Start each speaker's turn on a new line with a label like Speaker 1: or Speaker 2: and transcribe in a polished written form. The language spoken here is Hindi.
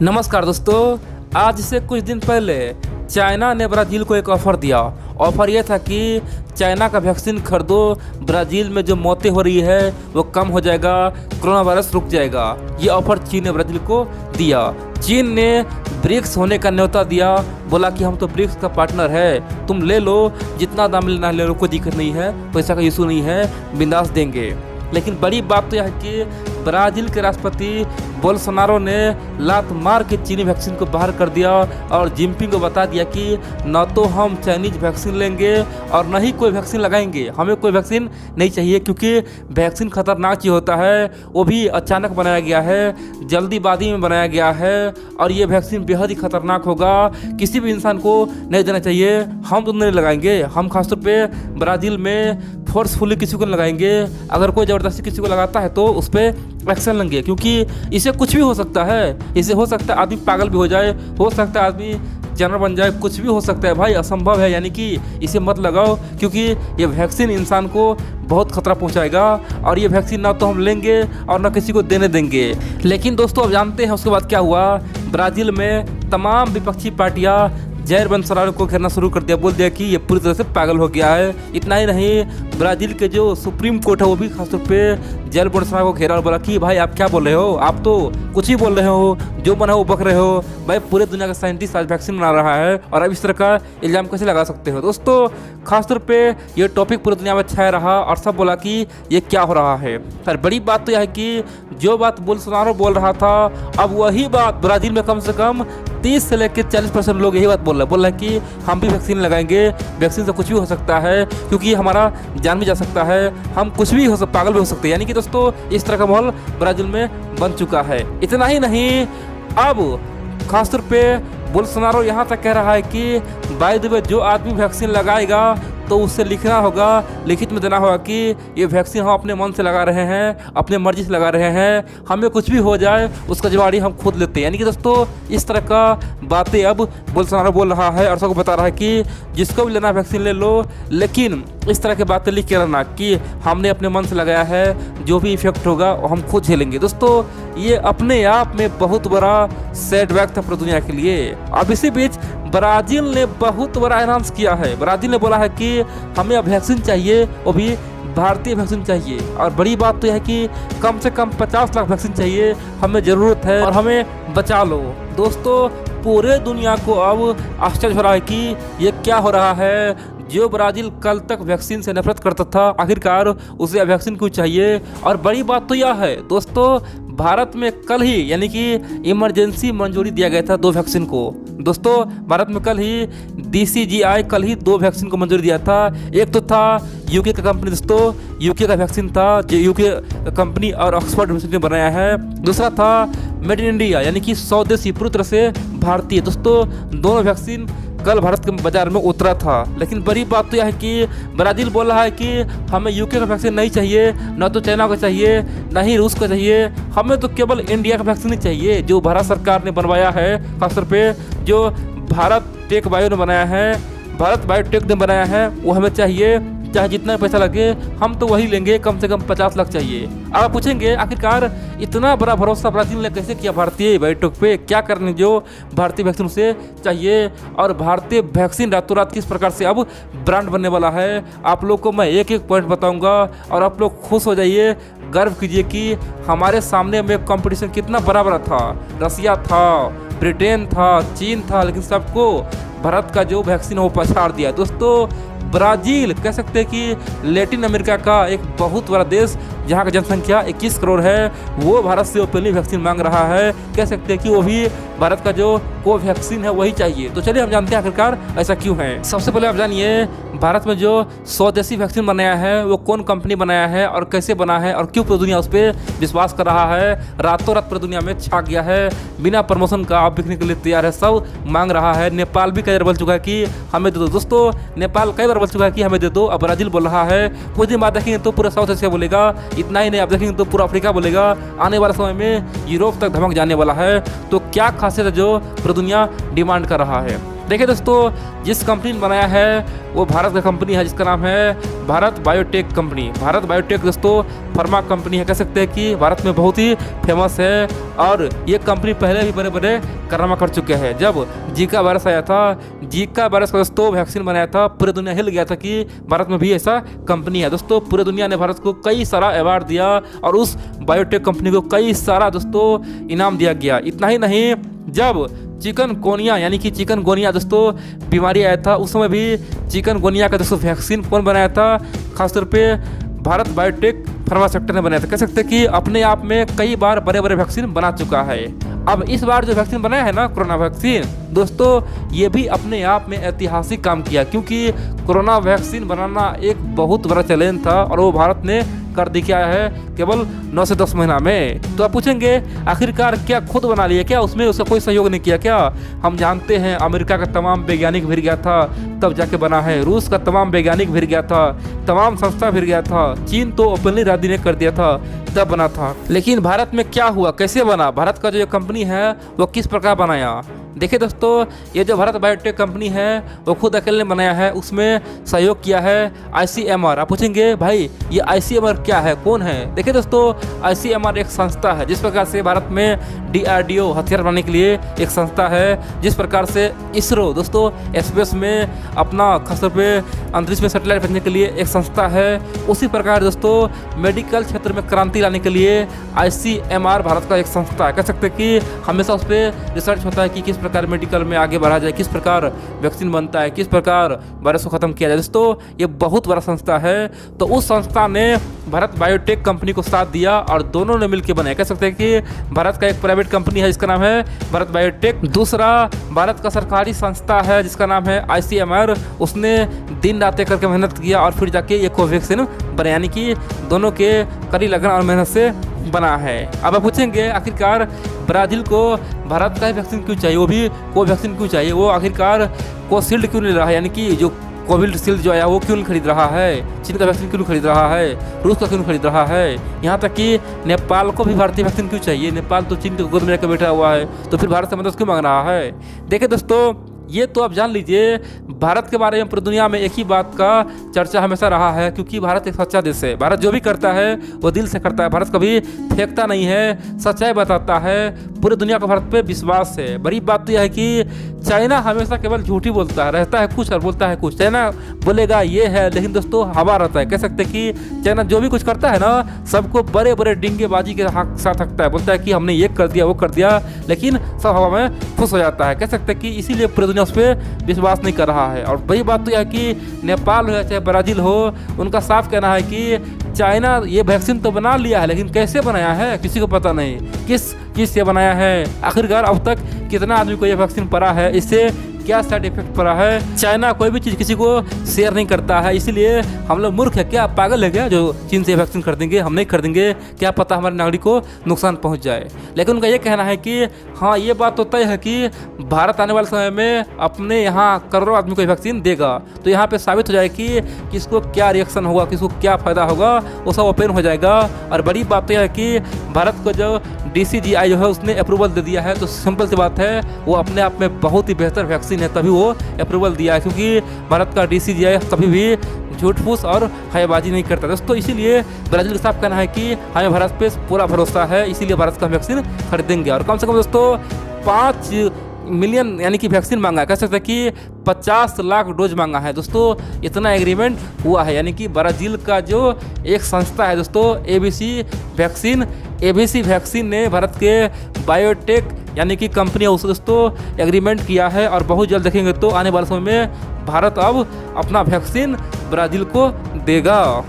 Speaker 1: नमस्कार दोस्तों, आज से कुछ दिन पहले चाइना ने ब्राज़ील को एक ऑफ़र दिया। ऑफ़र यह था कि चाइना का वैक्सीन खरीदो, ब्राज़ील में जो मौतें हो रही है वो कम हो जाएगा, कोरोना वायरस रुक जाएगा। ये ऑफ़र चीन ने ब्राज़ील को दिया। चीन ने ब्रिक्स होने का न्योता दिया, बोला कि हम तो ब्रिक्स का पार्टनर है, तुम ले लो, जितना दाम लेना ले लो, कोई दिक्कत नहीं है, पैसा का इशू नहीं है, बिंदास देंगे। लेकिन बड़ी बात तो यह है कि ब्राज़ील के राष्ट्रपति बोल्सोनारो ने लात मार के चीनी वैक्सीन को बाहर कर दिया और जिनपिंग को बता दिया कि न तो हम चाइनीज वैक्सीन लेंगे और न ही कोई वैक्सीन लगाएंगे, हमें कोई वैक्सीन नहीं चाहिए, क्योंकि वैक्सीन खतरनाक चीज़ होता है, वो भी अचानक बनाया गया है, जल्दीबाजी में बनाया गया है और ये वैक्सीन बेहद ही खतरनाक होगा, किसी भी इंसान को नहीं देना चाहिए। हम तो नहीं लगाएंगे, हम खासतौर पे ब्राज़ील में फोर्सफुली किसी को लगाएंगे, अगर कोई ज़बरदस्ती किसी को लगाता है तो उस पर एक्शन लेंगे, क्योंकि इसे कुछ भी हो सकता है। इसे हो सकता है आदमी पागल भी हो जाए, हो सकता है आदमी जानवर बन जाए, कुछ भी हो सकता है भाई, असंभव है। यानी कि इसे मत लगाओ, क्योंकि ये वैक्सीन इंसान को बहुत खतरा पहुंचाएगा और ये वैक्सीन ना तो हम लेंगे और ना किसी को देने देंगे। लेकिन दोस्तों, अब जानते हैं उसके बाद क्या हुआ। ब्राज़ील में तमाम विपक्षी पार्टियां जायर बोल्सोनारो को घेरना शुरू कर दिया, बोल दिया कि ये पूरी तरह से पागल हो गया है। इतना ही नहीं, ब्राज़ील के जो सुप्रीम कोर्ट है वो भी खासतौर पे जायर बोल्सोनारो को घेरा और बोला कि भाई आप क्या बोल रहे हो, आप तो कुछ ही बोल रहे हो, जो बना वो बक रहे हो। भाई पूरे दुनिया का साइंटिस्ट आज वैक्सीन बना रहा है और अब इस तरह का इल्ज़ाम कैसे लगा सकते हो। दोस्तों, खासतौर पे ये टॉपिक पूरी दुनिया में छाया रहा और सब बोला कि ये क्या हो रहा है। और बड़ी बात तो यह है कि जो बात बोल्सोनारो बोल रहा था, अब वही बात ब्राज़ील में कम से कम 30 से लेकर 40% लोग यही बात बोल रहे हैं कि हम भी वैक्सीन लगाएंगे, वैक्सीन से कुछ भी हो सकता है, क्योंकि हमारा जान भी जा सकता है, हम कुछ भी हो सकता, पागल भी हो सकते हैं। यानी कि दोस्तों, इस तरह का माहौल ब्राज़ील में बन चुका है। इतना ही नहीं, अब खासतौर पे बोल्सोनारो यहाँ तक कह रहा है कि बाय द वे जो आदमी वैक्सीन लगाएगा तो उससे लिखना होगा, लिखित में देना होगा कि ये वैक्सीन हम अपने मन से लगा रहे हैं, अपने मर्जी से लगा रहे हैं, हमें कुछ भी हो जाए उसका जिम्मेदारी हम खुद लेते हैं। यानी कि दोस्तों, इस तरह का बातें अब बोल्सोनारो बोल रहा है और सबको बता रहा है कि जिसको भी लेना वैक्सीन ले लो, लेकिन इस तरह की बातें लिख के रहना कि हमने अपने मन से लगाया है, जो भी इफेक्ट होगा वो हम खुद झेलेंगे। दोस्तों, ये अपने आप में बहुत बड़ा सेटबैक था पूरी दुनिया के लिए। अब इसी बीच ब्राज़ील ने बहुत बड़ा अनाउंस किया है। ब्राज़ील ने बोला है कि हमें अब वैक्सीन चाहिए, वो भी भारतीय वैक्सीन चाहिए। और बड़ी बात तो यह है कि कम से कम 50 लाख वैक्सीन चाहिए, हमें ज़रूरत है और हमें बचा लो। दोस्तों, पूरे दुनिया को अब आश्चर्य हो रहा है कि ये क्या हो रहा है। जो ब्राज़ील कल तक वैक्सीन से नफरत करता था, आखिरकार उसे वैक्सीन क्यों चाहिए। और बड़ी बात तो यह है दोस्तों, भारत में कल ही यानी कि इमरजेंसी मंजूरी दिया गया था 2 वैक्सीन को। दोस्तों, भारत में कल ही DCGI कल ही 2 वैक्सीन को मंजूरी दिया था। एक तो था यूके का कंपनी, दोस्तों यूके का वैक्सीन था जो यूके कंपनी और ऑक्सफोर्ड यूनिवर्सिटी ने बनाया है। दूसरा था मेड इन इंडिया, यानी कि स्वदेशी, पूरी तरह से भारतीय। दोस्तों, दोनों वैक्सीन कल भारत के बाजार में उतरा था। लेकिन बड़ी बात तो यह है कि ब्राज़ील बोल रहा है कि हमें यूके का वैक्सीन नहीं चाहिए, न तो चाइना का चाहिए, न ही रूस का चाहिए, हमें तो केवल इंडिया का वैक्सीन ही चाहिए, जो भारत सरकार ने बनवाया है, खासतौर पे जो भारत टेक बायो ने बनाया है, भारत बायोटेक ने बनाया है, वो हमें चाहिए, चाहे जितना पैसा लगे हम तो वही लेंगे, कम से कम 50 लाख चाहिए। अब आप पूछेंगे आखिरकार इतना बड़ा भरोसा ब्राज़ील ने कैसे किया भारतीय बायोटेक पे, क्या करने जो भारतीय वैक्सीन से चाहिए। और भारतीय वैक्सीन रातों रात किस प्रकार से अब ब्रांड बनने वाला है, आप लोग को मैं एक एक पॉइंट बताऊंगा और आप लोग खुश हो जाइए, गर्व कीजिए कि हमारे सामने में कंपटीशन कितना बड़ा बड़ा था। रसिया था, ब्रिटेन था, चीन था, लेकिन सबको भारत का जो वैक्सीन है वो पछाड़ दिया। दोस्तों, ब्राज़ील कह सकते हैं कि लैटिन अमेरिका का एक बहुत बड़ा देश, जहाँ की जनसंख्या 21 करोड़ है, वो भारत से ओपनली वैक्सीन मांग रहा है। कह सकते हैं कि वो भी भारत का जो कोवैक्सीन है वही चाहिए। तो चलिए हम जानते हैं आखिरकार ऐसा क्यों है। सबसे पहले आप जानिए, भारत में जो स्वदेशी वैक्सीन बनाया है वो कौन कंपनी बनाया है और कैसे बना है और क्यों पूरी दुनिया उस पर विश्वास कर रहा है। रातों रात पूरी दुनिया में छा गया है, बिना प्रमोशन का आप बिकने के लिए तैयार है, सब मांग रहा है। नेपाल भी कई बार बोल चुका है कि हमें दे दो। दोस्तों, नेपाल कई बार बोल चुका है कि हमें दे दो। अब ब्राज़ील बोल रहा है, कुछ दिन बाद देखेंगे तो पूरा साउथ एशिया बोलेगा। इतना ही नहीं, आप देखेंगे तो पूरा अफ्रीका बोलेगा। आने वाले समय में यूरोप तक धमक जाने वाला है। तो क्या खासियत है जो पूरी दुनिया डिमांड कर रहा है। देखिए दोस्तों, जिस कंपनी ने बनाया है वो भारत का कंपनी है जिसका नाम है Bharat biotech company. Bharat biotech दोस्तों फार्मा कंपनी है, कह सकते हैं कि भारत में बहुत ही फेमस है। और ये कंपनी पहले भी बड़े बड़े कारनामा कर चुके हैं। जब जीका वायरस आया था, जीका वायरस का दोस्तों वैक्सीन बनाया था, पूरी दुनिया हिल गया था कि भारत में भी ऐसा कंपनी है। दोस्तों पूरी दुनिया ने भारत को कई सारा अवार्ड दिया और उस बायोटेक कंपनी को कई सारा दोस्तों इनाम दिया गया। इतना ही नहीं, जब चिकनगुनिया यानी कि चिकनगुनिया दोस्तों बीमारी आया था, उस समय भी चिकनगुनिया का दोस्तों वैक्सीन कौन बनाया था? खासतौर पे भारत बायोटेक फार्मा सेक्टर ने बनाया था। कह सकते हैं कि अपने आप में कई बार बड़े बड़े वैक्सीन बना चुका है। अब इस बार जो वैक्सीन बनाया है ना, कोरोना वैक्सीन, दोस्तों ये भी अपने आप में ऐतिहासिक काम किया, क्योंकि कोरोना वैक्सीन बनाना एक बहुत बड़ा चैलेंज था और वो भारत ने कर दिखाया है केवल 9 से 10 महीना में। तो आप पूछेंगे आखिरकार क्या खुद बना लिया क्या, उसमें उसका कोई सहयोग नहीं किया क्या? हम जानते हैं अमेरिका का तमाम वैज्ञानिक भिड़ गया था तब जाके बना है, रूस का तमाम वैज्ञानिक भिड़ गया था, तमाम संस्था भिड़ गया था, चीन तो ओपनली राजी ने कर दिया था तब बना था। लेकिन भारत में क्या हुआ, कैसे बना? भारत का जो कंपनी है वो किस प्रकार बनाया? देखिए दोस्तों, ये जो भारत बायोटेक कंपनी है वो खुद अकेले ने बनाया है, उसमें सहयोग किया है ICMR। आप पूछेंगे भाई ये ICMR क्या है, कौन है? देखिए दोस्तों, ICMR एक संस्था है। जिस प्रकार से भारत में DRDO हथियार बनाने के लिए एक संस्था है, जिस प्रकार से इसरो दोस्तों स्पेस में अपना खासतौर पे अंतरिक्ष में सैटेलाइट भेजने के लिए एक संस्था है, उसी प्रकार दोस्तों मेडिकल क्षेत्र में क्रांति लाने के लिए ICMR भारत का एक संस्था है। कह सकते हैं कि हमेशा उस पर रिसर्च होता है कि किस प्रकार मेडिकल में आगे बढ़ा जाए, किस प्रकार वैक्सीन बनता है, किस प्रकार वायरस को खत्म किया जाए। दोस्तों ये बहुत बड़ा संस्था है। तो उस संस्था ने भारत बायोटेक कंपनी को साथ दिया और दोनों ने मिलकर बनाया। कह सकते हैं कि भारत का एक प्राइवेट कंपनी है जिसका नाम है भारत बायोटेक, दूसरा भारत का सरकारी संस्था है जिसका नाम है ICMR। उसने दिन रात करके मेहनत किया और फिर जाके ये कोवैक्सीन बना, यानी कि दोनों के कड़ी लगन और मेहनत से बना है। अब आप पूछेंगे आखिरकार ब्राज़ील को भारत का वैक्सीन क्यों चाहिए, वो भी कोवैक्सीन क्यों चाहिए, वो आखिरकार कोशील्ड क्यों ले रहा है, यानी कि जो कोविशील्ड जो आया वो क्यों नहीं खरीद रहा है, चीन का वैक्सीन क्यों नहीं खरीद रहा है, रूस का क्यों नहीं खरीद रहा है, यहाँ तक कि नेपाल को भी भारतीय वैक्सीन क्यों चाहिए? नेपाल तो चीन के गोद में लेकर बैठा हुआ है, तो फिर भारत से मदद क्यों मांग रहा है? देखिए दोस्तों, ये तो आप जान लीजिए भारत के बारे में पूरी दुनिया में एक ही बात का चर्चा हमेशा रहा है, क्योंकि भारत एक सच्चा देश है। भारत जो भी करता है वो दिल से करता है, भारत कभी फेंकता नहीं है, सच्चाई बताता है। पूरी दुनिया का भारत पे विश्वास है। बड़ी बात तो यह है कि चाइना हमेशा केवल झूठी बोलता है, रहता है कुछ और बोलता है कुछ। चाइना बोलेगा ये है, लेकिन दोस्तों हवा रहता है। कह सकते हैं कि चाइना जो भी कुछ करता है ना, सबको बड़े बड़े डिंगेबाजी के साथ रखता है, बोलता है कि हमने ये कर दिया वो कर दिया, लेकिन सब हवा में खुश हो जाता है। कह सकते हैं कि इसीलिए पूरी दुनिया उस पर विश्वास नहीं कर रहा है। और वही बात तो यह है कि नेपाल हो चाहे ब्राज़ील हो, उनका साफ कहना है कि चाइना ये वैक्सीन तो बना लिया है, लेकिन कैसे बनाया है किसी को पता नहीं, किस चीज़ से बनाया है, आखिरकार अब तक कितना आदमी को ये वैक्सीन पड़ा है, इससे क्या साइड इफेक्ट पड़ा है। चाइना कोई भी चीज़ किसी को शेयर नहीं करता है, इसीलिए हम लोग मूर्ख है क्या, पागल है क्या जो चीन से वैक्सीन खरीदेंगे? हम नहीं खरीदेंगे, क्या पता हमारे नागरिक को नुकसान पहुंच जाए। लेकिन उनका ये कहना है कि हाँ ये बात तो तय है कि भारत आने वाले समय में अपने यहाँ करोड़ों आदमी को वैक्सीन देगा, तो यहाँ पर साबित हो जाए कि किसको क्या रिएक्शन होगा, किसको क्या फ़ायदा होगा, वो सब ओपन हो जाएगा। और बड़ी बात तो यह है कि भारत को जो DCGI जो है उसने अप्रूवल दे दिया है, तो सिंपल सी बात है वो अपने आप में बहुत ही बेहतर वैक्सीन है, तभी वो अप्रूवल दिया है, क्योंकि भारत का DCGI कभी भी झूठ फूस और हयाबाजी नहीं करता। दोस्तों इसीलिए ब्राज़ील का साफ कहना है कि हमें भारत पे पूरा भरोसा है, इसीलिए भारत का वैक्सीन खरीदेंगे। और कम से कम दोस्तों 5 मिलियन यानी कि वैक्सीन मांगा है, कह सकते हैं कि 50 लाख डोज मांगा है। दोस्तों इतना एग्रीमेंट हुआ है, यानी कि ब्राज़ील का जो एक संस्था है दोस्तों ABC वैक्सीन ने भारत के बायोटेक यानी कि कंपनी उससे दोस्तों एग्रीमेंट किया है। और बहुत जल्द देखेंगे तो आने वाले समय में भारत अब अपना वैक्सीन ब्राज़ील को देगा।